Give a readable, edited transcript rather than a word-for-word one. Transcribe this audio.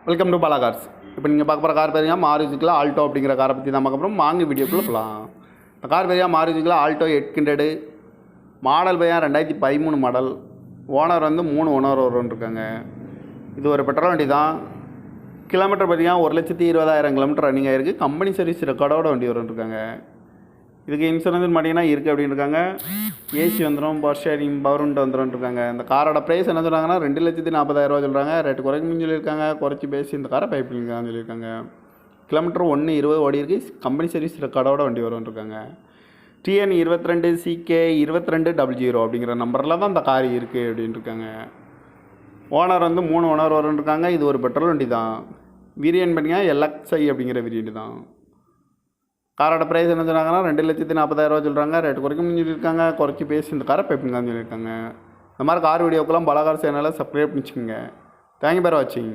Welcome to Bala cars. இப்போ நீங்கள் பார்க்க போகிற கார் பேருங்க மாருதிக்குள்ள ஆல்டோ அப்படிங்கிற காரை பற்றி தான் பார்க்க போகிறோம். வாங்கி வீடியோக்குள்ளே போகலாம். இந்த கார் பேருங்க மாருதிக்குள்ள ஆல்டோ 800 மாடல் பையன் 2013 மாடல். ஓனர் வந்து 3 ஓனர் இருக்காங்க. இது ஒரு பெட்ரோல் வண்டி தான். கிலோமீட்டர் பார்த்தீங்கன்னா 1,20,000 கிலோமீட்டர் ரன்னிங் ஆகிருக்கு. கம்பெனி சர்வீஸ் ரெக்கார்டோட வண்டி இருக்காங்க. இதுக்கு இன்சூரன்ஸ் பார்த்தீங்கன்னா இருக்குது அப்படின்னு இருக்காங்க. ஏசி வந்துடும், பவர் ஷேரிங், பவர் விண்டோ வந்துடும் இருக்காங்க. இந்த காரோட ப்ரைஸ் என்ன சொல்கிறாங்கன்னா 2,40,000 சொல்கிறாங்க. ரேட்டு குறைக்குன்னு சொல்லியிருக்காங்க. குறைச்சி பேசி இந்த காரை பைப் பண்ணியிருக்காங்கன்னு சொல்லியிருக்காங்க. கிலோமீட்டர் 120 ஓடி இருக்குது. கம்பெனி சர்வீஸ் ரெக்கார்டோட வண்டி இருக்காங்க. TN 22 CK 2200 அப்படிங்கிற நம்பரில் தான் இந்த கார் இருக்குது அப்படின்னு இருக்காங்க. ஓனர் வந்து 3 ஓனர் இருக்காங்க. இது ஒரு பெட்ரோல் வண்டி தான். வேரியன்ட் பார்த்தீங்கன்னா LXi அப்படிங்கிற வேரியன்ட் தான். காரோட ப்ரைஸ் என்ன சொன்னாங்கன்னா 2,40,000 சொல்கிறாங்க. ரேட்டு குறைக்கும் சொல்லியிருக்காங்க. குறைச்சி பேசி இந்த காரை பைப்புங்கன்னு சொல்லியிருக்காங்க. இந்த மாதிரி கார் வீடியோக்கெல்லாம் பாலா கார் சேனலை சப்ஸ்கிரைப் பண்ணிச்சுக்கோங்க. தேங்க்யூ ஃபார் வாட்சிங்.